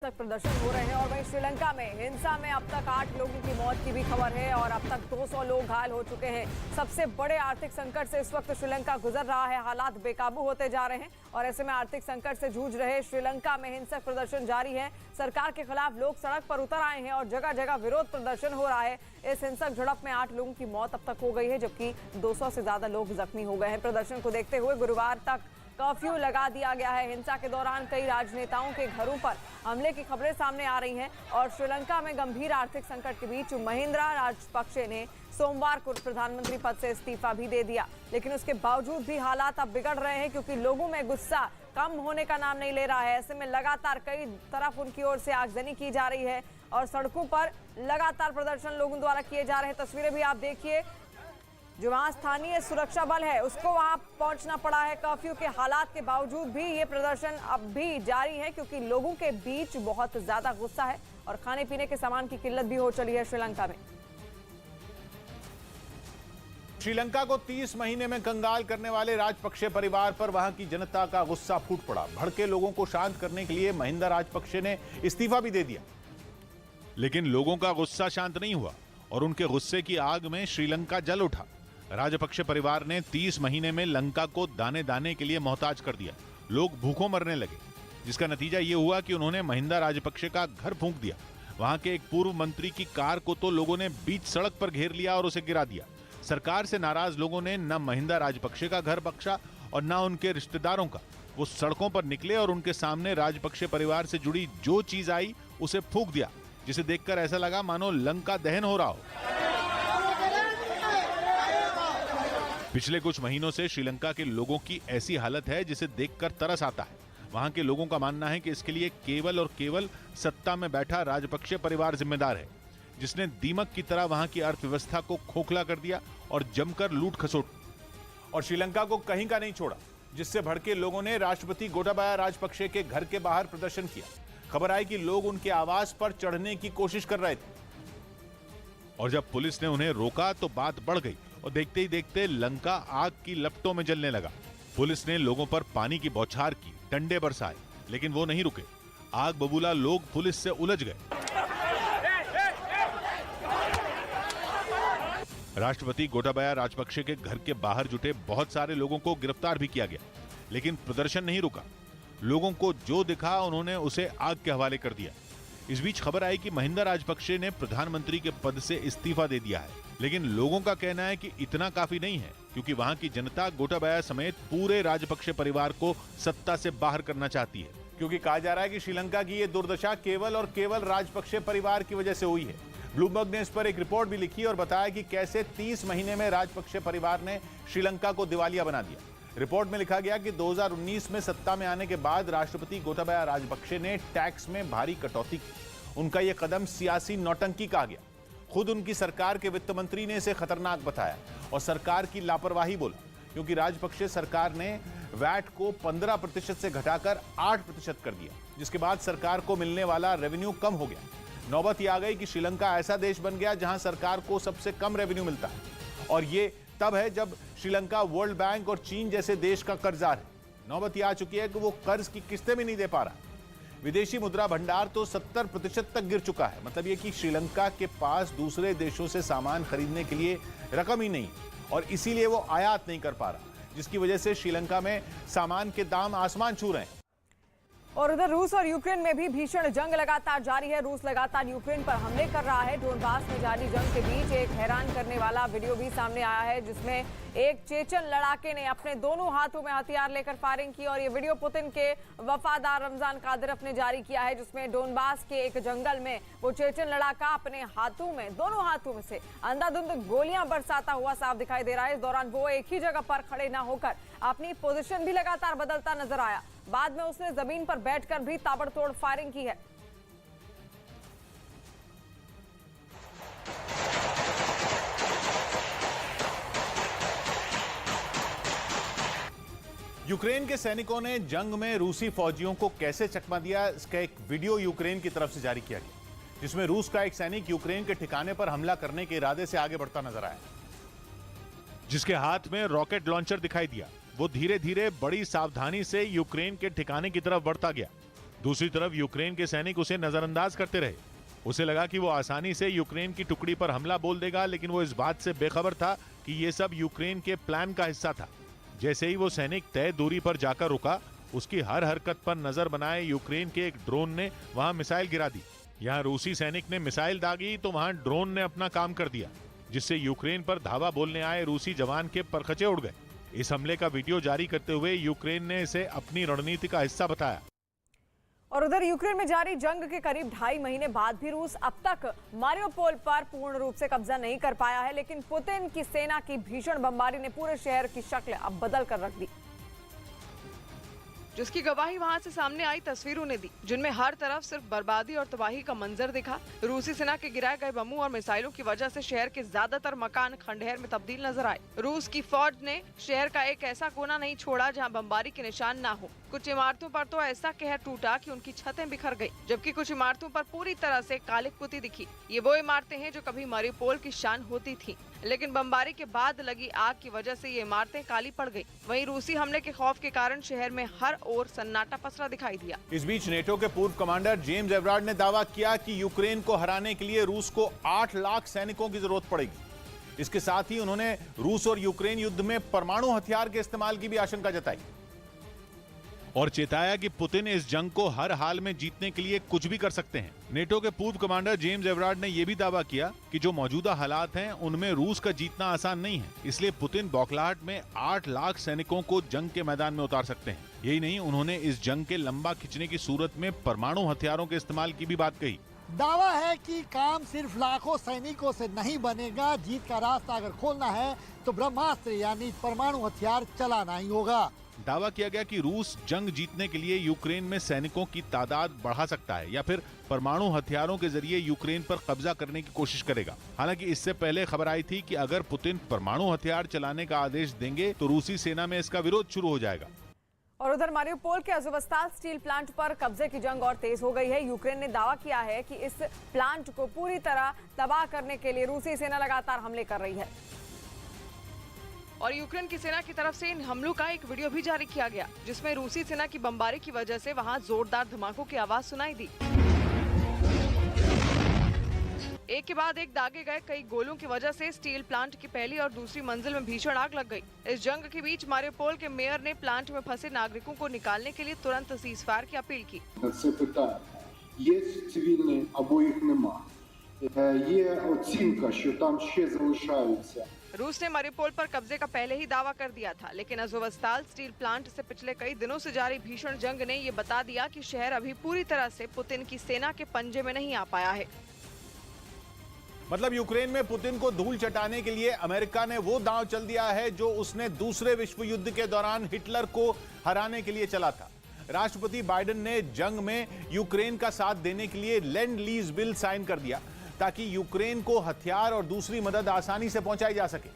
तक प्रदर्शन हो रहे हैं और वहीं श्रीलंका में हिंसा में अब तक 8 लोगों की मौत की भी खबर है और अब तक 200 लोग घायल हो चुके हैं। सबसे बड़े आर्थिक संकट से इस वक्त श्रीलंका गुजर रहा है। हालात बेकाबू होते जा रहे हैं और ऐसे में आर्थिक संकट से जूझ रहे श्रीलंका में हिंसक प्रदर्शन जारी है। सरकार के खिलाफ लोग सड़क पर उतर आए हैं और जगह जगह विरोध प्रदर्शन हो रहा है। इस हिंसक झड़प में 8 लोगों की मौत अब तक हो गई है, जबकि 200 से ज्यादा लोग जख्मी हो गए हैं। प्रदर्शन को देखते हुए गुरुवार तक कर्फ्यू लगा दिया गया है। हिंसा के दौरान कई राजनेताओं के घरों पर हमले की खबरें सामने आ रही हैं और श्रीलंका में गंभीर आर्थिक संकट के बीच महिंद्रा राजपक्षे ने सोमवार को प्रधानमंत्री पद से इस्तीफा भी दे दिया। लेकिन उसके बावजूद भी हालात अब बिगड़ रहे हैं क्योंकि लोगों में गुस्सा कम होने का नाम नहीं ले रहा है। ऐसे में लगातार कई तरफ उनकी ओर से आगजनी की जा रही है और सड़कों पर लगातार प्रदर्शन लोगों द्वारा किए जा रहे हैं। तस्वीरें भी आप देखिए, जो वहां स्थानीय सुरक्षा बल है उसको वहां पहुंचना पड़ा है। कर्फ्यू के हालात के बावजूद भी ये प्रदर्शन अब भी जारी है क्योंकि लोगों के बीच बहुत ज्यादा गुस्सा है और खाने पीने के सामान की किल्लत भी हो चली है श्रीलंका में। श्रीलंका को 30 महीने में कंगाल करने वाले राजपक्षे परिवार पर वहां की जनता का गुस्सा फूट पड़ा। भड़के लोगों को शांत करने के लिए महिंदा राजपक्षे ने इस्तीफा भी दे दिया, लेकिन लोगों का गुस्सा शांत नहीं हुआ और उनके गुस्से की आग में श्रीलंका जल उठा। राजपक्षे परिवार ने 30 महीने में लंका को दाने दाने के लिए मोहताज कर दिया। लोग भूखों मरने लगे, जिसका नतीजा ये हुआ कि उन्होंने महिंदा राजपक्षे का घर फूंक दिया। वहां के एक पूर्व मंत्री की कार को तो लोगों ने बीच सड़क पर घेर लिया और उसे गिरा दिया। सरकार से नाराज लोगों ने न महिंदा राजपक्षे का घर बख्शा और न उनके रिश्तेदारों का। वो सड़कों पर निकले और उनके सामने राजपक्षे परिवार से जुड़ी जो चीज आई उसे फूंक दिया, जिसे देखकर ऐसा लगा मानो लंका दहन हो रहा हो। पिछले कुछ महीनों से श्रीलंका के लोगों की ऐसी हालत है जिसे देखकर तरस आता है। वहां के लोगों का मानना है कि इसके लिए केवल और केवल सत्ता में बैठा राजपक्षे परिवार जिम्मेदार है, जिसने दीमक की तरह वहां की अर्थव्यवस्था को खोखला कर दिया और जमकर लूट खसोट और श्रीलंका को कहीं का नहीं छोड़ा, जिससे भड़के लोगों ने राष्ट्रपति गोटाबाया राजपक्षे के घर के बाहर प्रदर्शन किया। खबर आई कि लोग उनके आवास पर चढ़ने की कोशिश कर रहे थे और जब पुलिस ने उन्हें रोका तो बात बढ़ गई और देखते ही देखते लंका आग की लपटों में जलने लगा। पुलिस ने लोगों पर पानी की बौछार की, डंडे बरसाए, लेकिन वो नहीं रुके। आग बबूला लोग पुलिस से उलझ गए। राष्ट्रपति गोटाबाया राजपक्षे के घर के बाहर जुटे बहुत सारे लोगों को गिरफ्तार भी किया गया, लेकिन प्रदर्शन नहीं रुका। लोगों को जो दिखा उन्होंने उसे आग के हवाले कर दिया। इस बीच खबर आई कि महिंदा राजपक्षे ने प्रधानमंत्री के पद से इस्तीफा दे दिया है, लेकिन लोगों का कहना है कि इतना काफी नहीं है क्योंकि वहां की जनता गोटाबाया समेत पूरे राजपक्षे परिवार को सत्ता से बाहर करना चाहती है। क्योंकि कहा जा रहा है कि श्रीलंका की ये दुर्दशा केवल और केवल राजपक्षे परिवार की वजह से हुई है। ब्लूमबर्ग ने इस पर एक रिपोर्ट भी लिखी और बताया कि कैसे 30 महीने में राजपक्षे परिवार ने श्रीलंका को दिवालिया बना दिया। रिपोर्ट में लिखा गया कि 2019 में सत्ता में आने के बाद राष्ट्रपति गोटाबाया राजपक्षे ने टैक्स में भारी कटौती की। उनका यह कदम सियासी नौटंकी कहा गया। खुद उनकी सरकार के वित्त मंत्री ने इसे खतरनाक बताया और सरकार की लापरवाही बोला, क्योंकि राजपक्षे सरकार ने वैट को 15% से घटाकर 8% कर दिया, जिसके बाद सरकार को मिलने वाला रेवेन्यू कम हो गया। नौबत यह आ गई कि श्रीलंका ऐसा देश बन गया जहां सरकार को सबसे कम रेवेन्यू मिलता है और ये तब है जब श्रीलंका वर्ल्ड बैंक और चीन जैसे देश का कर्जदार है। नौबत यह आ चुकी है कि वो कर्ज की किस्तें भी नहीं दे पा रहा। विदेशी मुद्रा भंडार तो 70% तक गिर चुका है। मतलब ये कि श्रीलंका के पास दूसरे देशों से सामान खरीदने के लिए रकम ही नहीं और इसीलिए वो आयात नहीं कर पा रहा, जिसकी वजह से श्रीलंका में सामान के दाम आसमान छू रहे हैं। और उधर रूस और यूक्रेन में भी भीषण जंग लगातार जारी है। रूस लगातार यूक्रेन पर हमले कर रहा है। डोनबास में जारी जंग के बीच एक हैरान करने वाला वीडियो भी सामने आया है, जिसमें एक चेचन लड़ाके ने अपने दोनों हाथों में हथियार लेकर फायरिंग की और ये वीडियो पुतिन के वफादार रमजान कादिरफ ने जारी किया है, जिसमें डोनबास के एक जंगल में वो चेचन लड़ाका अपने हाथों में, दोनों हाथों में से अंधाधुंध गोलियां बरसाता हुआ साफ दिखाई दे रहा है। इस दौरान वो एक ही जगह पर खड़े न होकर अपनी पोजीशन भी लगातार बदलता नजर आया। बाद में उसने जमीन पर बैठकर भी ताबड़तोड़ फायरिंग की है। यूक्रेन के सैनिकों ने जंग में रूसी फौजियों को कैसे चकमा दिया, इसका एक वीडियो यूक्रेन की तरफ से जारी किया गया, जिसमें रूस का एक सैनिक यूक्रेन के ठिकाने पर हमला करने के इरादे से आगे बढ़ता नजर आया, जिसके हाथ में रॉकेट लॉन्चर दिखाई दिया। वो धीरे धीरे बड़ी सावधानी से यूक्रेन के ठिकाने की तरफ बढ़ता गया। दूसरी तरफ यूक्रेन के सैनिक उसे नजरअंदाज करते रहे। उसे लगा कि वो आसानी से यूक्रेन की टुकड़ी पर हमला बोल देगा, लेकिन वो इस बात से बेखबर था कि ये सब यूक्रेन के प्लान का हिस्सा था। जैसे ही वो सैनिक तय दूरी पर जाकर रुका, उसकी हर हरकत पर नजर बनाए यूक्रेन के एक ड्रोन ने वहां मिसाइल गिरा दी। यहाँ रूसी सैनिक ने मिसाइल दागी तो वहां ड्रोन ने अपना काम कर दिया, जिससे यूक्रेन पर धावा बोलने आए रूसी जवान के परखचे उड़ गए। इस हमले का वीडियो जारी करते हुए यूक्रेन ने इसे अपनी रणनीति का हिस्सा बताया। और उधर यूक्रेन में जारी जंग के करीब 2.5 महीने बाद भी रूस अब तक मारियोपोल पर पूर्ण रूप से कब्जा नहीं कर पाया है, लेकिन पुतिन की सेना की भीषण बमबारी ने पूरे शहर की शक्ल अब बदल कर रख दी, जिसकी गवाही वहां से सामने आई तस्वीरों ने दी, जिनमें हर तरफ सिर्फ बर्बादी और तबाही का मंजर दिखा। रूसी सेना के गिराए गए बमों और मिसाइलों की वजह से शहर के ज्यादातर मकान खंडहर में तब्दील नजर आए। रूस की फौज ने शहर का एक ऐसा कोना नहीं छोड़ा जहां बमबारी के निशान ना हो। कुछ इमारतों पर तो ऐसा कहर टूटा कि उनकी छतें बिखर गई, जबकि कुछ इमारतों पर पूरी तरह से कालिक पुती दिखी। ये वो इमारतें हैं जो कभी मारियोपोल की शान होती थी, लेकिन बमबारी के बाद लगी आग की वजह से ये इमारतें काली पड़ गई। वहीं रूसी हमले के खौफ के कारण शहर में हर ओर सन्नाटा पसरा दिखाई दिया। इस बीच नेटो के पूर्व कमांडर जेम्स एवरार्ड ने दावा किया कि यूक्रेन को हराने के लिए रूस को 8 लाख सैनिकों की जरूरत पड़ेगी। इसके साथ ही उन्होंने रूस और यूक्रेन युद्ध में परमाणु हथियार के इस्तेमाल की भी आशंका जताई और चेताया कि पुतिन इस जंग को हर हाल में जीतने के लिए कुछ भी कर सकते हैं। नेटो के पूर्व कमांडर जेम्स एवरार्ड ने यह भी दावा किया कि जो मौजूदा हालात हैं उनमें रूस का जीतना आसान नहीं है, इसलिए पुतिन बौखलाहट में 8 लाख सैनिकों को जंग के मैदान में उतार सकते हैं। यही नहीं, उन्होंने इस जंग के लंबा खिंचने की सूरत में परमाणु हथियारों के इस्तेमाल की भी बात कही। दावा है कि काम सिर्फ लाखों सैनिकों से नहीं बनेगा, जीत का रास्ता अगर खोलना है तो ब्रह्मास्त्र यानी परमाणु हथियार चलाना ही होगा। दावा किया गया कि रूस जंग जीतने के लिए यूक्रेन में सैनिकों की तादाद बढ़ा सकता है या फिर परमाणु हथियारों के जरिए यूक्रेन पर कब्जा करने की कोशिश करेगा। हालांकि इससे पहले खबर आई थी कि अगर पुतिन परमाणु हथियार चलाने का आदेश देंगे तो रूसी सेना में इसका विरोध शुरू हो जाएगा। और उधर मारियोपोल के अज़ोवस्ताल स्टील प्लांट पर कब्जे की जंग और तेज हो गई है। यूक्रेन ने दावा किया है कि इस प्लांट को पूरी तरह तबाह करने के लिए रूसी सेना लगातार हमले कर रही है और यूक्रेन की सेना की तरफ से इन हमलों का एक वीडियो भी जारी किया गया, जिसमें रूसी सेना की बमबारी की वजह से वहां जोरदार धमाकों की आवाज सुनाई दी। एक के बाद एक दागे गए कई गोलों की वजह से स्टील प्लांट की पहली और दूसरी मंजिल में भीषण आग लग गई। इस जंग के बीच मारियोपोल के मेयर ने प्लांट में फंसे नागरिकों को निकालने के लिए तुरंत सीज़फायर की अपील की। Це питання. Є цивільні або їх нема. Є оцінка, що там ще залишаються. रूस ने मारियोपोल पर कब्जे का पहले ही दावा कर दिया था, लेकिन अज़ोवस्ताल स्टील प्लांट से पिछले कई दिनों से जारी भीषण जंग ने ये बता दिया कि शहर अभी पूरी तरह से पुतिन की सेना के पंजे में नहीं आ पाया है। मतलब यूक्रेन में पुतिन को धूल चटाने के लिए अमेरिका ने वो दांव चल दिया है जो उसने दूसरे विश्व युद्ध के दौरान हिटलर को हराने के लिए चला था। राष्ट्रपति बाइडेन ने जंग में यूक्रेन का साथ देने के लिए लैंड लीज बिल साइन कर दिया ताकि यूक्रेन को हथियार और दूसरी मदद आसानी से पहुंचाई जा सके,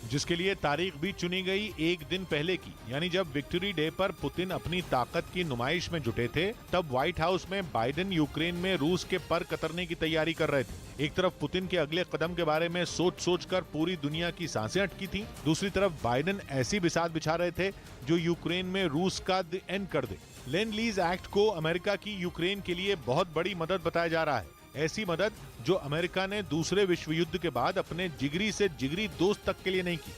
जिसके लिए तारीख भी चुनी गई एक दिन पहले की, यानी जब विक्ट्री डे पर पुतिन अपनी ताकत की नुमाइश में जुटे थे। तब व्हाइट हाउस में बाइडेन यूक्रेन में रूस के पर कतरने की तैयारी कर रहे थे। एक तरफ पुतिन के अगले कदम के बारे में सोच सोच कर पूरी दुनिया की सांसें अटकी थी, दूसरी तरफ बाइडेन ऐसी बिसात बिछा रहे थे जो यूक्रेन में रूस का एंड कर दे। लैंड लीज एक्ट को अमेरिका की यूक्रेन के लिए बहुत बड़ी मदद बताया जा रहा है, ऐसी मदद जो अमेरिका ने दूसरे विश्व युद्ध के बाद अपने जिगरी से जिगरी दोस्त तक के लिए नहीं की।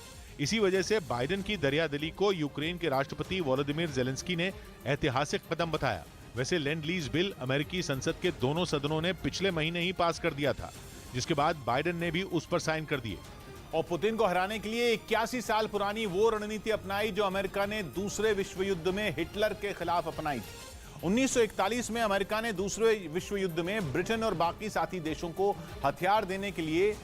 इसी वजह से बाइडेन की दरियादिली को यूक्रेन के राष्ट्रपति वोलोदिमीर ज़ेलेंस्की ने ऐतिहासिक कदम बताया। वैसे लैंड लीज बिल अमेरिकी संसद के दोनों सदनों ने पिछले महीने ही पास कर दिया था, जिसके बाद बाइडेन ने भी उस पर साइन कर दिए। और पुतिन को हराने के लिए 81 साल पुरानी वो रणनीति अपनाई जो अमेरिका ने दूसरे विश्व युद्ध में हिटलर के खिलाफ अपनाई थी। 1941 में अमेरिका ने दूसरे विश्व युद्ध में ब्रिटेन और बाकी साथी देशों को हथियार देने के लिए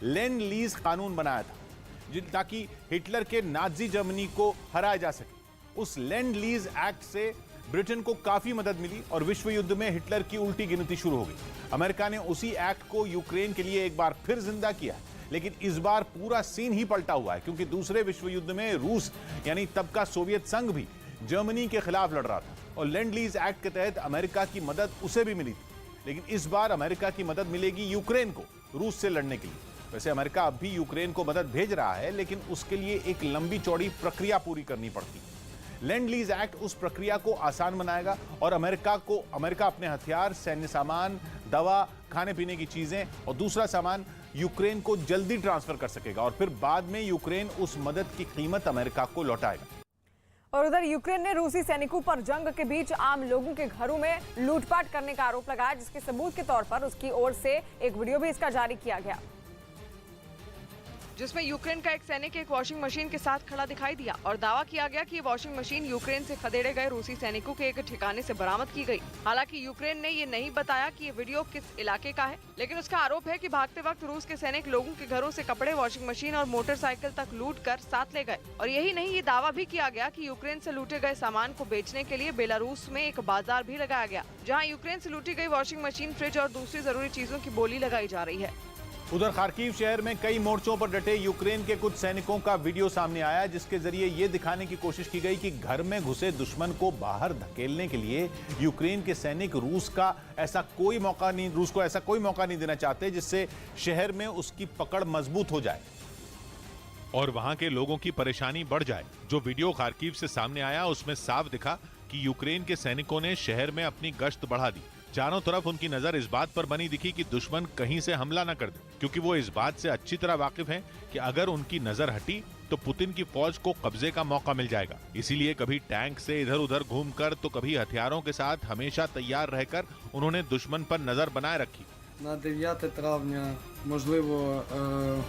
लैंड लीज कानून बनाया था ताकि हिटलर के नाजी जर्मनी को हराया जा सके। उस लैंड लीज एक्ट से ब्रिटेन को काफी मदद मिली और विश्व युद्ध में हिटलर की उल्टी गिनती शुरू हो गई। अमेरिका ने उसी एक्ट को यूक्रेन के लिए एक बार फिर जिंदा किया, लेकिन इस बार पूरा सीन ही पलटा हुआ है, क्योंकि दूसरे विश्व युद्ध में रूस यानी तब का सोवियत संघ भी जर्मनी के खिलाफ लड़ रहा था और लैंड लीज एक्ट के तहत अमेरिका की मदद उसे भी मिली थी। लेकिन इस बार अमेरिका की मदद मिलेगी यूक्रेन को रूस से लड़ने के लिए। वैसे अमेरिका अब भी यूक्रेन को मदद भेज रहा है, लेकिन उसके लिए एक लंबी चौड़ी प्रक्रिया पूरी करनी पड़ती है। लैंड लीज एक्ट उस प्रक्रिया को आसान बनाएगा और अमेरिका अपने हथियार, सैन्य सामान, दवा, खाने पीने की चीजें और दूसरा सामान यूक्रेन को जल्दी ट्रांसफर कर सकेगा और फिर बाद में यूक्रेन उस मदद की कीमत अमेरिका को लौटाएगा। और उधर यूक्रेन ने रूसी सैनिकों पर जंग के बीच आम लोगों के घरों में लूटपाट करने का आरोप लगाया, जिसके सबूत के तौर पर उसकी ओर से एक वीडियो भी इसका जारी किया गया, जिसमें यूक्रेन का एक सैनिक एक वॉशिंग मशीन के साथ खड़ा दिखाई दिया और दावा किया गया कि ये वॉशिंग मशीन यूक्रेन से खदेड़े गए रूसी सैनिकों के एक ठिकाने से बरामद की गई। हालांकि यूक्रेन ने ये नहीं बताया कि ये वीडियो किस इलाके का है, लेकिन उसका आरोप है कि भागते वक्त रूस के सैनिक लोगों के घरों से कपड़े, वॉशिंग मशीन और मोटरसाइकिल तक लूट कर साथ ले गए। और यही नहीं, ये दावा भी किया गया कि यूक्रेन से लूटे गए सामान को बेचने के लिए बेलारूस में एक बाजार भी लगाया गया, जहाँ यूक्रेन से लूटी गई वॉशिंग मशीन, फ्रिज और दूसरी जरूरी चीजों की बोली लगाई जा रही है। उधर खार्किव शहर में कई मोर्चों पर डटे यूक्रेन के कुछ सैनिकों का वीडियो सामने आया, जिसके जरिए यह दिखाने की कोशिश की गई कि घर में घुसे दुश्मन को बाहर धकेलने के लिए यूक्रेन के सैनिक रूस को ऐसा कोई मौका नहीं देना चाहते जिससे शहर में उसकी पकड़ मजबूत हो जाए और वहां के लोगों की परेशानी बढ़ जाए। जो वीडियो खार्किव से सामने आया उसमें साफ दिखा कि यूक्रेन के सैनिकों ने शहर में अपनी गश्त बढ़ा दी। चारों तरफ उनकी नजर इस बात पर बनी दिखी कि दुश्मन कहीं से हमला न कर दे, क्योंकि वो इस बात से अच्छी तरह वाकिफ हैं कि अगर उनकी नजर हटी तो पुतिन की फौज को कब्जे का मौका मिल जाएगा। इसीलिए कभी टैंक से इधर उधर घूमकर तो कभी हथियारों के साथ हमेशा तैयार रहकर उन्होंने दुश्मन पर नजर बनाए रखी। На 9 травня, можливо,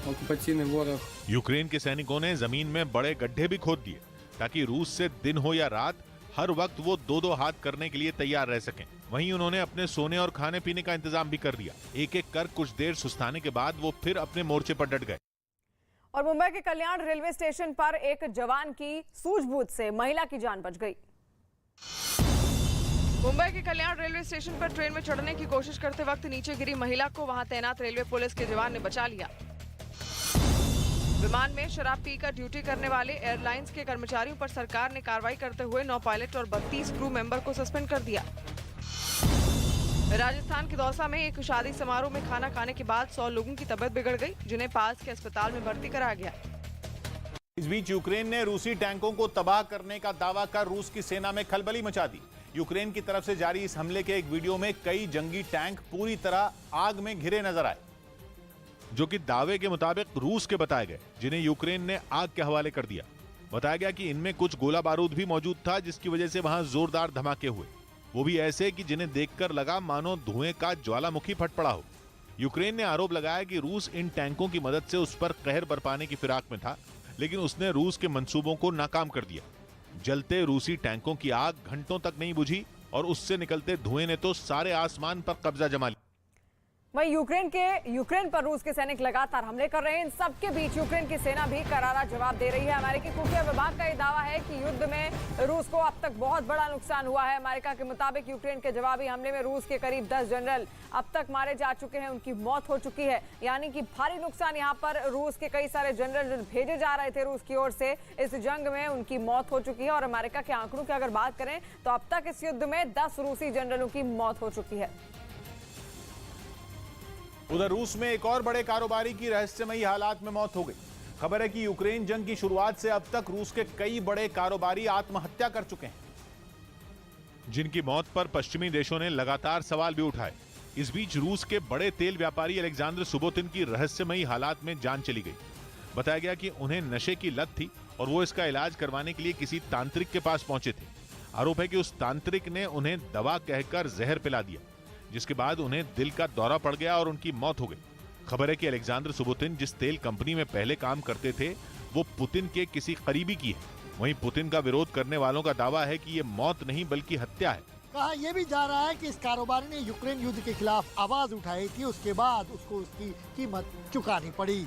окупаційний ворог यूक्रेन के सैनिकों ने जमीन में बड़े गड्ढे भी खोद दिए ताकि रूस से दिन हो या रात हर वक्त वो दो हाथ करने के लिए तैयार रह सकें। वहीं उन्होंने अपने सोने और खाने पीने का इंतजाम भी कर दिया। एक एक कर कुछ देर सुस्ताने के बाद वो फिर अपने मोर्चे पर डट गए। और मुंबई के कल्याण रेलवे स्टेशन पर एक जवान की सूझबूझ से महिला की जान बच गई। मुंबई के कल्याण रेलवे स्टेशन पर ट्रेन में चढ़ने की कोशिश करते वक्त नीचे गिरी महिला को वहां तैनात रेलवे पुलिस के जवान ने बचा लिया। विमान में शराब पीकर ड्यूटी करने वाले एयरलाइंस के कर्मचारियों पर सरकार ने कार्रवाई करते हुए 9 पायलट और 32 क्रू मेंबर को सस्पेंड कर दिया। राजस्थान के दौसा में एक शादी समारोह में खाना खाने के बाद 100 लोगों की तबीयत बिगड़ गई, जिन्हें पास के अस्पताल में भर्ती कराया गया। इस बीच यूक्रेन ने रूसी टैंकों को तबाह करने का दावा कर रूस की सेना में खलबली मचा दी। यूक्रेन की तरफ से जारी इस हमले के एक वीडियो में कई जंगी टैंक पूरी तरह आग में घिरे नजर आए, जो कि दावे के मुताबिक रूस के बताए गए, जिन्हें यूक्रेन ने आग के हवाले कर दिया। बताया गया कि इनमें कुछ गोला बारूद भी मौजूद था, जिसकी वजह से वहां जोरदार धमाके हुए, वो भी ऐसे कि जिन्हें देखकर लगा मानो धुएं का ज्वालामुखी फट पड़ा हो। यूक्रेन ने आरोप लगाया कि रूस इन टैंकों की मदद से उस पर कहर बरपाने की फिराक में था, लेकिन उसने रूस के मंसूबों को नाकाम कर दिया। जलते रूसी टैंकों की आग घंटों तक नहीं बुझी और उससे निकलते धुएं ने तो सारे आसमान पर कब्जा जमा लिया। वहीं यूक्रेन पर रूस के सैनिक लगातार हमले कर रहे हैं। इन सबके बीच यूक्रेन की सेना भी करारा जवाब दे रही है। अमेरिकी खुफिया विभाग का यह दावा है कि युद्ध में रूस को अब तक बहुत बड़ा नुकसान हुआ है। अमेरिका के मुताबिक यूक्रेन के जवाबी हमले में रूस के करीब 10 जनरल अब तक मारे जा चुके हैं, उनकी मौत हो चुकी है। यानी कि भारी नुकसान यहाँ पर रूस के कई सारे जनरल भेजे जा रहे थे रूस की ओर से, इस जंग में उनकी मौत हो चुकी है। और अमेरिका के आंकड़ों की अगर बात करें तो अब तक इस युद्ध में 10 रूसी जनरलों की मौत हो चुकी है। उधर रूस में एक और बड़े कारोबारी की रहस्यमयी हालात में मौत हो गई। खबर है कि यूक्रेन जंग की शुरुआत से अब तक रूस के कई बड़े कारोबारी आत्महत्या कर चुके हैं, जिनकी मौत पर पश्चिमी देशों ने लगातार सवाल भी उठाए। इस बीच रूस के बड़े तेल व्यापारी अलेक्जेंडर सुबोतिन की रहस्यमयी हालात में जान चली गई। बताया गया कि उन्हें नशे की लत थी और वो इसका इलाज करवाने के लिए किसी तांत्रिक के पास पहुंचे थे। आरोप है कि उस तांत्रिक ने उन्हें दवा कहकर जहर पिला दिया, जिसके बाद उन्हें दिल का दौरा पड़ गया और उनकी मौत हो गई। खबर है कि अलेक्जेंडर सुबोतिन जिस तेल कंपनी में पहले काम करते थे वो पुतिन के किसी करीबी की है। वहीं पुतिन का विरोध करने वालों का दावा है कि ये मौत नहीं बल्कि हत्या है। कहा यह भी जा रहा है कि इस कारोबारी ने यूक्रेन युद्ध के खिलाफ आवाज उठाई थी, उसके बाद उसको उसकी कीमत चुकानी पड़ी।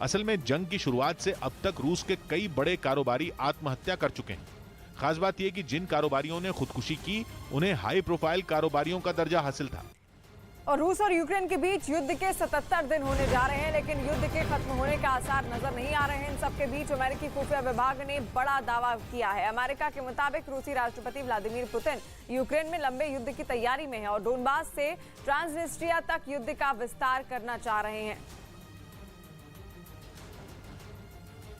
असल में जंग की शुरुआत से अब तक रूस के कई बड़े कारोबारी आत्महत्या कर चुके हैं। खास बात यह कि जिन कारोबारियों ने खुदकुशी की उन्हें हाई प्रोफाइल कारोबारियों का दर्जा हासिल था। और रूस और यूक्रेन के बीच युद्ध के 77 दिन होने जा रहे हैं, लेकिन युद्ध के खत्म होने का आसार नजर नहीं आ रहे हैं। इन सबके बीच अमेरिकी खुफिया विभाग ने बड़ा दावा किया है। अमेरिका के मुताबिक रूसी राष्ट्रपति व्लादिमीर पुतिन यूक्रेन में लंबे युद्ध की तैयारी में है और डोनबास से ट्रांसनिस्ट्रिया तक युद्ध का विस्तार करना चाह रहे हैं।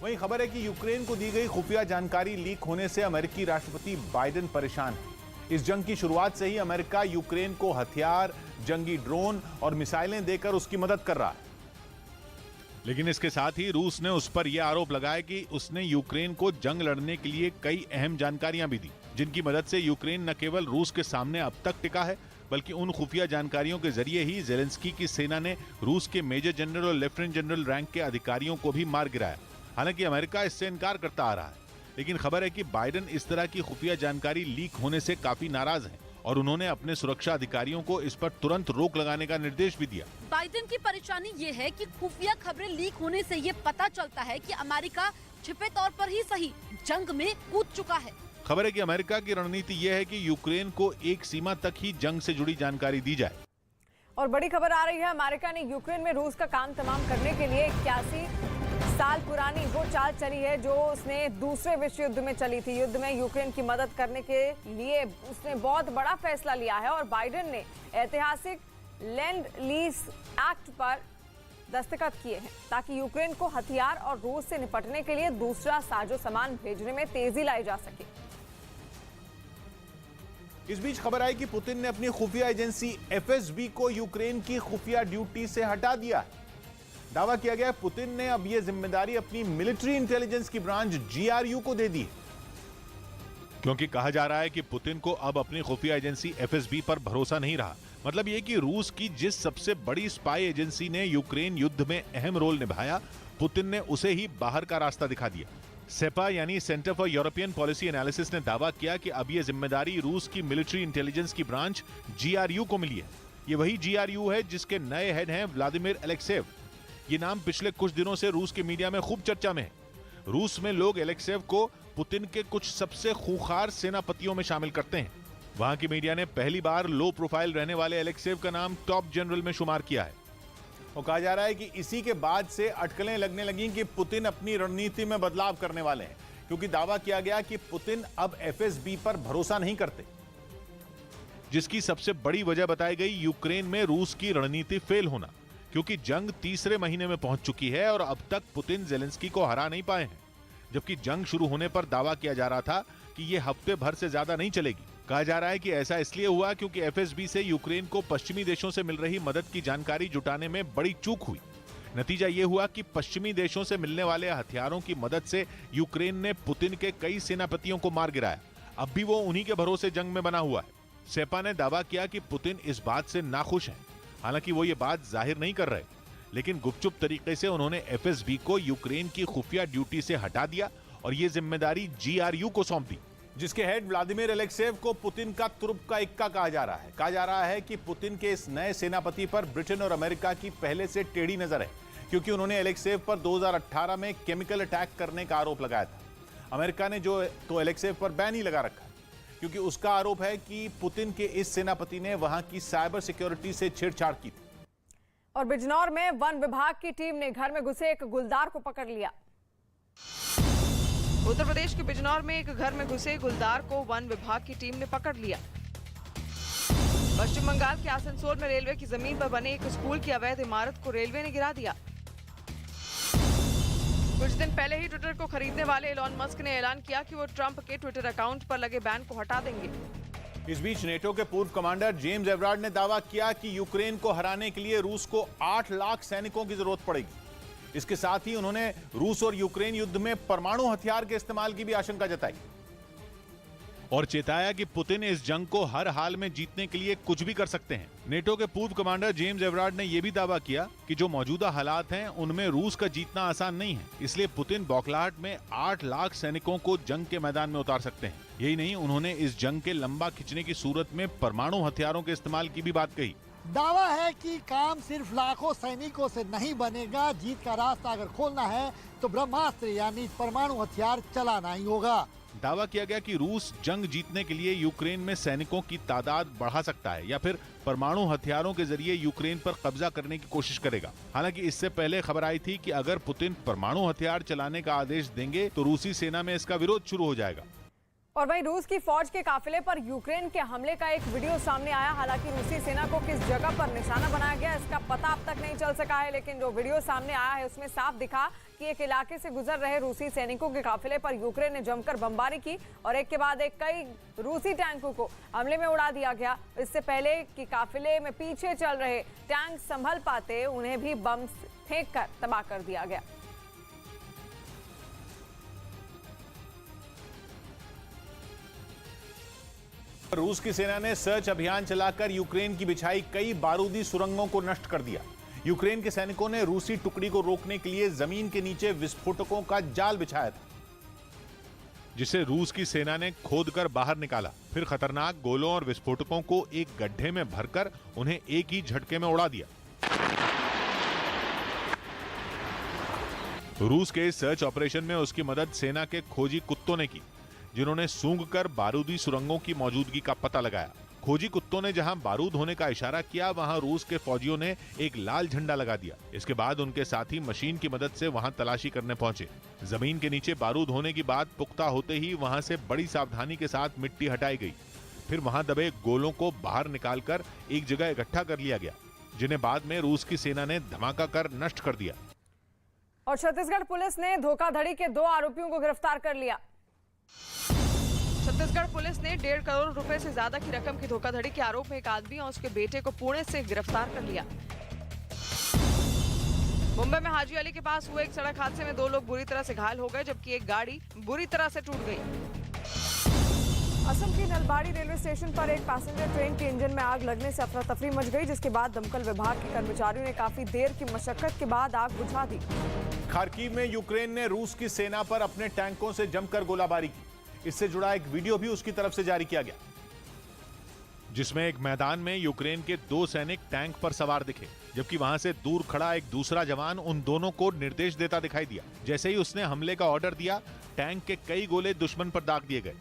वहीं खबर है कि यूक्रेन को दी गई खुफिया जानकारी लीक होने से अमेरिकी राष्ट्रपति बाइडेन परेशान है। इस जंग की शुरुआत से ही अमेरिका यूक्रेन को हथियार, जंगी ड्रोन और मिसाइलें देकर उसकी मदद कर रहा है। लेकिन इसके साथ ही रूस ने उस पर यह आरोप लगाया कि उसने यूक्रेन को जंग लड़ने के लिए कई अहम जानकारियां भी दी, जिनकी मदद से यूक्रेन न केवल रूस के सामने अब तक टिका है, बल्कि उन खुफिया जानकारियों के जरिए ही जेलेंस्की की सेना ने रूस के मेजर जनरल और लेफ्टिनेंट जनरल रैंक के अधिकारियों को भी मार गिराया। हालांकि अमेरिका इससे इनकार करता आ रहा है, लेकिन खबर है कि बाइडेन इस तरह की खुफिया जानकारी लीक होने से काफी नाराज हैं और उन्होंने अपने सुरक्षा अधिकारियों को इस पर तुरंत रोक लगाने का निर्देश भी दिया। बाइडेन की परेशानी ये है कि खुफिया खबरें लीक होने से ये पता चलता है कि अमेरिका छिपे तौर पर ही सही जंग में कूद चुका है। खबर है कि अमेरिका की रणनीति यह है कि यूक्रेन को एक सीमा तक ही जंग से जुड़ी जानकारी दी जाए। और बड़ी खबर आ रही है, अमेरिका ने यूक्रेन में रूस का काम तमाम करने के लिए 81 साल पुरानी वो चाल चली है जो उसने दूसरे विश्व युद्ध में चली थी। युद्ध में यूक्रेन की मदद करने के लिए उसने बहुत बड़ा फैसला लिया है और बाइडेन ने ऐतिहासिक लैंड लीज एक्ट पर दस्तखत किए हैं ताकि यूक्रेन को हथियार और रूस से निपटने के लिए दूसरा साजो सामान भेजने में तेजी लाई जा सके। इस बीच खबर आई कि पुतिन ने अपनी खुफिया एजेंसी एफएसबी को यूक्रेन की खुफिया ड्यूटी से हटा दिया है। दावा किया गया है पुतिन ने अब यह जिम्मेदारी अपनी मिलिट्री इंटेलिजेंस की ब्रांच जीआरयू को दे दी है, क्योंकि कहा जा रहा है कि पुतिन को अब अपनी खुफिया एजेंसी एफएसबी पर भरोसा नहीं रहा। मतलब यह कि रूस की जिस सबसे बड़ी स्पाई एजेंसी ने यूक्रेन युद्ध में अहम रोल निभाया, पुतिन ने उसे ही बाहर का रास्ता दिखा दिया। सेपा यानी centre for European policy analysis ने दावा किया कि अब यह जिम्मेदारी रूस की मिलिट्री इंटेलिजेंस की ब्रांच जीआरयू को मिली है। ये वही जीआरयू है जिसके नए हेड हैं व्लादिमीर एलेक्सेव। ये नाम पिछले कुछ दिनों से रूस के मीडिया में खूब चर्चा में है। रूस में लोग एलेक्सेव को पुतिन के कुछ सबसे खूंखार सेनापतियों में शामिल करते हैं। वहां की मीडिया ने पहली बार लो प्रोफाइल रहने वाले एलेक्सेव का नाम टॉप जनरल में शुमार किया है। और कहा जा रहा है कि इसी के बाद से अटकलें लगने लगी कि पुतिन अपनी रणनीति में बदलाव करने वाले हैं, क्योंकि दावा किया गया कि पुतिन अब एफएसबी पर भरोसा नहीं करते, जिसकी सबसे बड़ी वजह बताई गई यूक्रेन में रूस की रणनीति फेल होना, क्योंकि जंग तीसरे महीने में पहुंच चुकी है और अब तक पुतिन जेलेंस्की को हरा नहीं पाए हैं। जबकि जंग शुरू होने पर दावा किया जा रहा था कि यह हफ्ते भर से ज्यादा नहीं चलेगी। कहा जा रहा है कि ऐसा इसलिए हुआ क्योंकि एफएसबी से यूक्रेन को पश्चिमी देशों से मिल रही मदद की जानकारी जुटाने में बड़ी चूक हुई। नतीजा यह हुआ कि पश्चिमी देशों से मिलने वाले हथियारों की मदद से यूक्रेन ने पुतिन के कई सेनापतियों को मार गिराया। अब भी वो उन्हीं के भरोसे जंग में बना हुआ है। सेपा ने दावा किया कि पुतिन इस बात से नाखुश हैं। हालांकि वो ये बात जाहिर नहीं कर रहे, लेकिन गुपचुप तरीके से उन्होंने एफएसबी को यूक्रेन की खुफिया ड्यूटी से हटा दिया और ये जिम्मेदारी जीआरयू को सौंप दी, जिसके हेड व्लादिमीर एलेक्सेव को पुतिन का तुरुप का इक्का कहा जा रहा है। कहा जा रहा है कि पुतिन के इस नए सेनापति पर ब्रिटेन और अमेरिका की पहले से टेढ़ी नजर है, क्योंकि उन्होंने एलेक्सेव पर 2018 में केमिकल अटैक करने का आरोप लगाया था। अमेरिका ने तो एलेक्सेव पर बैन ही लगा रखा, क्योंकि उसका आरोप है कि पुतिन के इस सेनापति ने वहां की साइबर सिक्योरिटी से छेड़छाड़ की थी। और बिजनौर में वन विभाग की टीम ने घर में घुसे एक गुलदार को पकड़ लिया। उत्तर प्रदेश के बिजनौर में एक घर में घुसे गुलदार को वन विभाग की टीम ने पकड़ लिया। पश्चिम बंगाल के आसनसोल में रेलवे की जमीन पर बने एक स्कूल की अवैध इमारत को रेलवे ने गिरा दिया। कुछ दिन पहले ही ट्विटर को खरीदने वाले एलॉन मस्क ने ऐलान किया कि वो ट्रंप के ट्विटर अकाउंट पर लगे बैन को हटा देंगे। इस बीच नेटो के पूर्व कमांडर जेम्स एवरार्ड ने दावा किया कि यूक्रेन को हराने के लिए रूस को 8 लाख सैनिकों की जरूरत पड़ेगी। इसके साथ ही उन्होंने रूस और यूक्रेन युद्ध में परमाणु हथियार के इस्तेमाल की भी आशंका जताई और चेताया कि पुतिन इस जंग को हर हाल में जीतने के लिए कुछ भी कर सकते हैं। नेटो के पूर्व कमांडर जेम्स एवरार्ड ने यह भी दावा किया कि जो मौजूदा हालात हैं उनमें रूस का जीतना आसान नहीं है, इसलिए पुतिन बौखलाहट में 8 लाख सैनिकों को जंग के मैदान में उतार सकते हैं। यही नहीं, उन्होंने इस जंग के लंबा खिंचने की सूरत में परमाणु हथियारों के इस्तेमाल की भी बात कही। दावा है कि काम सिर्फ लाखों सैनिकों से नहीं बनेगा, जीत का रास्ता अगर खोलना है तो ब्रह्मास्त्र यानी परमाणु हथियार चलाना ही होगा। दावा किया गया कि रूस जंग जीतने के लिए यूक्रेन में सैनिकों की तादाद बढ़ा सकता है या फिर परमाणु हथियारों के जरिए यूक्रेन पर कब्जा करने की कोशिश करेगा। हालांकि इससे पहले खबर आई थी कि अगर पुतिन परमाणु हथियार चलाने का आदेश देंगे तो रूसी सेना में इसका विरोध शुरू हो जाएगा। और वहीं रूस की फौज के काफिले पर यूक्रेन के हमले का एक वीडियो सामने आया। हालांकि रूसी सेना को किस जगह पर निशाना बनाया गया इसका पता अब तक नहीं चल सका है, लेकिन जो वीडियो सामने आया है उसमें साफ दिखा कि एक इलाके से गुजर रहे रूसी सैनिकों के काफिले पर यूक्रेन ने जमकर बमबारी की और एक के बाद एक कई रूसी टैंकों को हमले में उड़ा दिया गया। इससे पहले कि काफिले में पीछे चल रहे टैंक संभल पाते, उन्हें भी बम फेंक कर तबाह कर दिया गया। रूस की सेना ने सर्च अभियान चलाकर यूक्रेन की बिछाई कई बारूदी सुरंगों को नष्ट कर दिया। यूक्रेन के सैनिकों ने रूसी टुकड़ी को रोकने के लिए जमीन के नीचे विस्फोटकों का जाल बिछाया था, जिसे रूस की सेना ने खोदकर बाहर निकाला। फिर खतरनाक गोलों और विस्फोटकों को एक गड्ढे में भरकर उन्हें एक ही झटके में उड़ा दिया। रूस के सर्च ऑपरेशन में उसकी मदद सेना के खोजी कुत्तों ने की, जिन्होंने सूंघकर बारूदी सुरंगों की मौजूदगी का पता लगाया। खोजी कुत्तों ने जहां बारूद होने का इशारा किया, वहां रूस के फौजियों ने एक लाल झंडा लगा दिया। इसके बाद उनके साथी मशीन की मदद से वहां तलाशी करने पहुंचे। जमीन के नीचे बारूद होने की बात पुख्ता होते ही वहां से बड़ी सावधानी के साथ मिट्टी हटाई गई। फिर वहां दबे गोलों को बाहर निकालकर एक जगह इकट्ठा कर लिया गया, जिन्हें बाद में रूस की सेना ने धमाका कर नष्ट कर दिया। और छत्तीसगढ़ पुलिस ने धोखाधड़ी के 2 आरोपियों को गिरफ्तार कर लिया। छत्तीसगढ़ पुलिस ने 1.5 करोड़ रुपए से ज्यादा की रकम की धोखाधड़ी के आरोप में एक आदमी और उसके बेटे को पुणे से गिरफ्तार कर लिया। मुंबई में हाजी अली के पास हुए एक सड़क हादसे में 2 लोग बुरी तरह से घायल हो गए, जबकि एक गाड़ी बुरी तरह से टूट गई। असम की नलबाड़ी रेलवे स्टेशन पर एक पैसेंजर ट्रेन के इंजन में आग लगने से अफरा तफरी मच गई, जिसके बाद दमकल विभाग के कर्मचारियों ने काफी देर की मशक्कत के बाद आग बुझा दी। खार्किव में यूक्रेन ने रूस की सेना पर अपने टैंकों से जमकर गोलाबारी की। इससे जुड़ा एक वीडियो भी उसकी तरफ से जारी किया गया, जिसमें एक मैदान में यूक्रेन के 2 सैनिक टैंक पर सवार दिखे, जबकि वहां से दूर खड़ा एक दूसरा जवान उन दोनों को निर्देश देता दिखाई दिया। जैसे ही उसने हमले का ऑर्डर दिया, टैंक के कई गोले दुश्मन पर दाग दिए गए।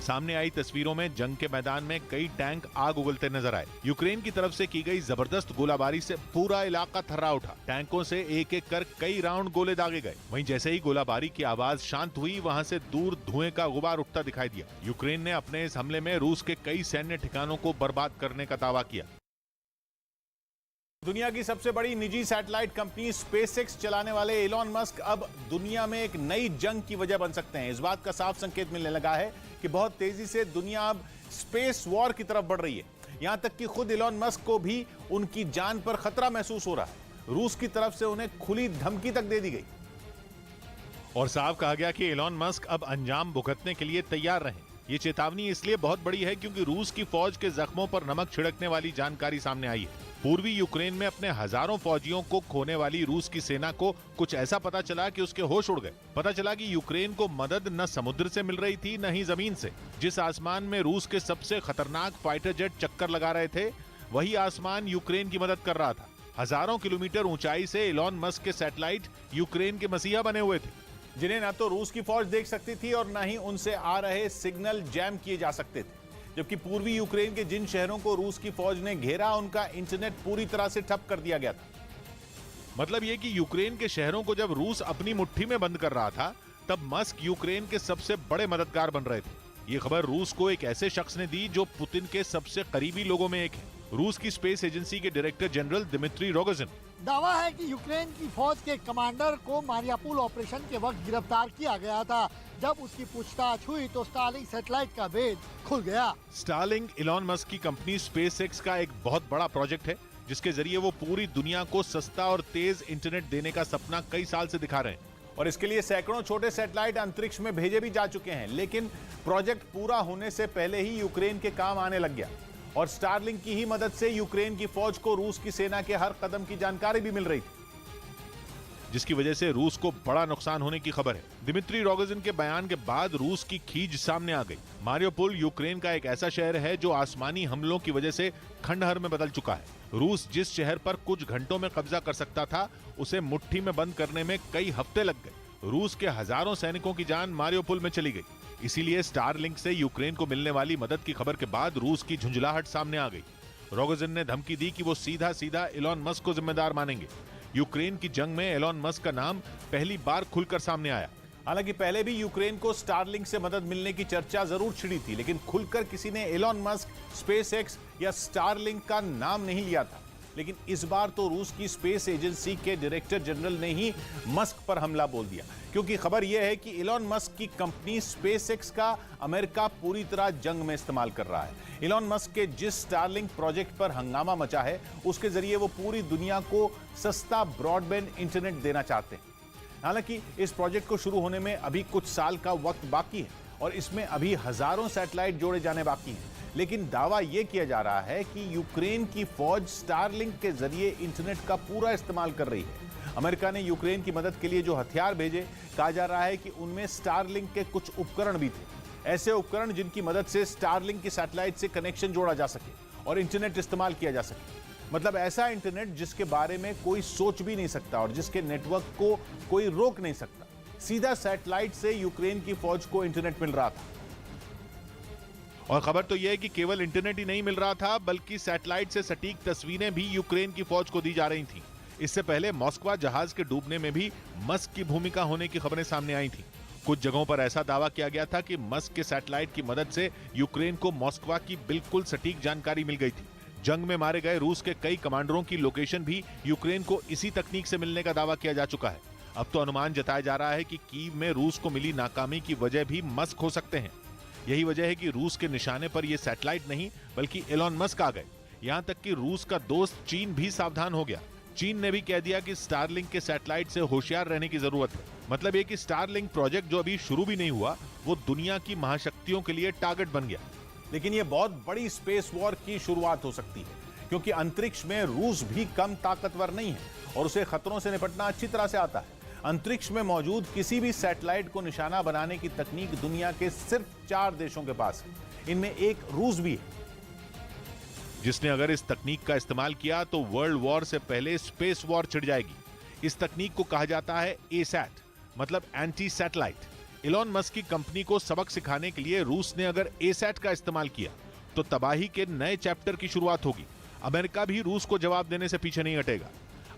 सामने आई तस्वीरों में जंग के मैदान में कई टैंक आग उगलते नजर आए। यूक्रेन की तरफ से की गई जबरदस्त गोलाबारी से पूरा इलाका थर्रा उठा। टैंकों से एक एक कर कई राउंड गोले दागे गए। वहीं जैसे ही गोलाबारी की आवाज शांत हुई, वहां से दूर धुएं का गुबार उठता दिखाई दिया। यूक्रेन ने अपने इस हमले में रूस के कई सैन्य ठिकानों को बर्बाद करने का दावा किया। दुनिया की सबसे बड़ी निजी सैटेलाइट कंपनी स्पेसएक्स चलाने वाले एलॉन मस्क अब दुनिया में एक नई जंग की वजह बन सकते हैं। इस बात का साफ संकेत मिलने लगा है कि बहुत तेजी से दुनिया अब स्पेस वॉर की तरफ बढ़ रही है। यहां तक कि खुद एलॉन मस्क को भी उनकी जान पर खतरा महसूस हो रहा है। रूस की तरफ से उन्हें खुली धमकी तक दे दी गई और साफ कहा गया कि एलॉन मस्क अब अंजाम भुगतने के लिए तैयार रहें। ये चेतावनी इसलिए बहुत बड़ी है क्योंकि रूस की फौज के जख्मों पर नमक छिड़कने वाली जानकारी सामने आई है। पूर्वी यूक्रेन में अपने हजारों फौजियों को खोने वाली रूस की सेना को कुछ ऐसा पता चला कि उसके होश उड़ गए। पता चला कि यूक्रेन को मदद न समुद्र से मिल रही थी, न ही जमीन से। जिस आसमान में रूस के सबसे खतरनाक फाइटर जेट चक्कर लगा रहे थे, वही आसमान यूक्रेन की मदद कर रहा था। हजारों किलोमीटर ऊंचाई से एलॉन मस्क के सैटेलाइट यूक्रेन के मसीहा बने हुए थे, जिन्हें न तो रूस की फौज देख सकती थी और न ही उनसे आ रहे सिग्नल जैम किए जा सकते थे। जबकि पूर्वी यूक्रेन के जिन शहरों को रूस की फौज ने घेरा, उनका इंटरनेट पूरी तरह से ठप कर दिया गया था। मतलब ये कि यूक्रेन के शहरों को जब रूस अपनी मुट्ठी में बंद कर रहा था, तब मस्क यूक्रेन के सबसे बड़े मददगार बन रहे थे। ये खबर रूस को एक ऐसे शख्स ने दी जो पुतिन के सबसे करीबी लोगों में एक है, रूस की स्पेस एजेंसी के डायरेक्टर जनरल दिमित्री रोगोजिन। दावा है कि यूक्रेन की फौज के कमांडर को मारियापुल ऑपरेशन के वक्त गिरफ्तार किया गया था। जब उसकी पूछताछ हुई तो स्टारलिंक सैटेलाइट का भेद खुल गया। स्टारलिंक एलॉन मस्क की कंपनी स्पेसएक्स का एक बहुत बड़ा प्रोजेक्ट है, जिसके जरिए वो पूरी दुनिया को सस्ता और तेज इंटरनेट देने का सपना कई साल से दिखा रहे हैं। और इसके लिए सैकड़ों छोटे सैटेलाइट अंतरिक्ष में भेजे भी जा चुके हैं। लेकिन प्रोजेक्ट पूरा होने से पहले ही यूक्रेन के काम आने लग गया और स्टारलिंक की ही मदद से यूक्रेन की फौज को रूस की सेना के हर कदम की जानकारी भी मिल रही थी, जिसकी वजह से रूस को बड़ा नुकसान होने की खबर है। दिमित्री रोगोजिन के बयान के बाद रूस की खींच सामने आ गई। मारियोपोल यूक्रेन का एक ऐसा शहर है जो आसमानी हमलों की वजह से खंडहर में बदल चुका है। रूस जिस शहर पर कुछ घंटों में कब्जा कर सकता था, उसे मुट्ठी में बंद करने में कई हफ्ते लग गए। रूस के हजारों सैनिकों की जान मारियोपोल में चली गई। इसीलिए स्टारलिंक से यूक्रेन को मिलने वाली मदद की खबर के बाद रूस की झुंझलाहट सामने आ गई। रोगोजिन ने धमकी दी कि वो सीधा सीधा एलॉन मस्क को जिम्मेदार मानेंगे। यूक्रेन की जंग में एलॉन मस्क का नाम पहली बार खुलकर सामने आया। हालांकि पहले भी यूक्रेन को स्टारलिंक से मदद मिलने की चर्चा जरूर छिड़ी थी, लेकिन खुलकर किसी ने एलॉन मस्क, स्पेसएक्स या स्टारलिंक का नाम नहीं लिया था। लेकिन इस बार तो रूस की स्पेस एजेंसी के डायरेक्टर जनरल ने ही मस्क पर हमला बोल दिया, क्योंकि खबर यह है कि एलॉन मस्क की कंपनी स्पेसएक्स का अमेरिका पूरी तरह जंग में इस्तेमाल कर रहा है। एलॉन मस्क के जिस स्टारलिंक प्रोजेक्ट पर हंगामा मचा है, उसके जरिए वो पूरी दुनिया को सस्ता ब्रॉडबैंड इंटरनेट देना चाहते हैं। हालांकि इस प्रोजेक्ट को शुरू होने में अभी कुछ साल का वक्त बाकी है और इसमें अभी हजारों सैटेलाइट जोड़े जाने बाकी हैं। लेकिन दावा यह किया जा रहा है कि यूक्रेन की फौज स्टारलिंक के जरिए इंटरनेट का पूरा इस्तेमाल कर रही है। अमेरिका ने यूक्रेन की मदद के लिए जो हथियार भेजे, कहा जा रहा है कि उनमें स्टारलिंक के कुछ उपकरण भी थे, ऐसे उपकरण जिनकी मदद से स्टारलिंक की सैटेलाइट से कनेक्शन जोड़ा जा सके और इंटरनेट इस्तेमाल किया जा सके। मतलब ऐसा इंटरनेट जिसके बारे में कोई सोच भी नहीं सकता और जिसके नेटवर्क को कोई रोक नहीं सकता। सीधा सैटेलाइट से यूक्रेन की फौज को इंटरनेट मिल रहा था। और खबर तो यह है कि केवल इंटरनेट ही नहीं मिल रहा था, बल्कि सैटेलाइट से सटीक तस्वीरें भी यूक्रेन की फौज को दी जा रही थीं। इससे पहले मॉस्को जहाज के डूबने में भी मस्क की भूमिका होने की खबरें सामने आई थीं। कुछ जगहों पर ऐसा दावा किया गया था कि मस्क के सैटेलाइट की मदद से यूक्रेन को मॉस्को की बिल्कुल सटीक जानकारी मिल गई थी। जंग में मारे गए रूस के कई कमांडरों की लोकेशन भी यूक्रेन को इसी तकनीक से मिलने का दावा किया जा चुका है। अब तो अनुमान जताया जा रहा है कि कीव में रूस को मिली नाकामी की वजह भी मस्क हो सकते हैं। यही वजह है कि रूस के निशाने पर यह सैटेलाइट नहीं बल्कि एलॉन मस्क आ गए। यहां तक कि रूस का दोस्त चीन भी सावधान हो गया। चीन ने भी कह दिया कि स्टारलिंक के सैटेलाइट से होशियार रहने की जरूरत है। मतलब ये कि स्टारलिंक प्रोजेक्ट जो अभी शुरू भी नहीं हुआ, वो दुनिया की महाशक्तियों के लिए टारगेट बन गया। लेकिन यह बहुत बड़ी स्पेस वॉर की शुरुआत हो सकती है, क्योंकि अंतरिक्ष में रूस भी कम ताकतवर नहीं है और उसे खतरों से निपटना अच्छी तरह से आता है। अंतरिक्ष में मौजूद किसी भी सैटेलाइट को निशाना बनाने की तकनीक दुनिया के सिर्फ 4 देशों के पास है। इनमें एक रूस भी है, जिसने अगर इस तकनीक का इस्तेमाल किया तो वर्ल्ड वॉर से पहले स्पेस वॉर छिड़ जाएगी। इस तकनीक को कहा जाता है एसैट, मतलब एंटी सैटेलाइट। एलॉन मस्क की कंपनी को सबक सिखाने के लिए रूस ने अगर एसैट का इस्तेमाल किया तो तबाही के नए चैप्टर की शुरुआत होगी। अमेरिका भी रूस को जवाब देने से पीछे नहीं हटेगा।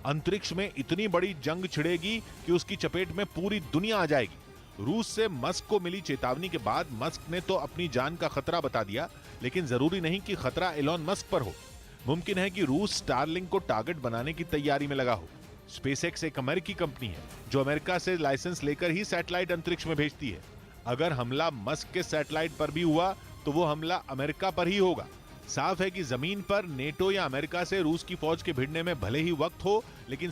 अंतरिक्ष में इतनी बड़ी जंग छिड़ेगी कि उसकी चपेट में पूरी दुनिया आ जाएगी। रूस से मस्क को मिली चेतावनी के बाद मस्क ने तो अपनी जान का खतरा बता दिया, लेकिन जरूरी नहीं कि खतरा एलॉन मस्क पर हो। मुमकिन है कि रूस स्टारलिंक को टारगेट बनाने की तैयारी में लगा हो। स्पेसएक्स एक अमेरिकी कंपनी है जो अमेरिका से लाइसेंस लेकर ही सैटेलाइट अंतरिक्ष में भेजती है। अगर हमला मस्क के सैटेलाइट पर भी हुआ तो वो हमला अमेरिका पर ही होगा। साफ है कि जमीन पर नेटो या अमेरिका से रूस की फौज के भिड़ने में भले ही वक्त हो, लेकिन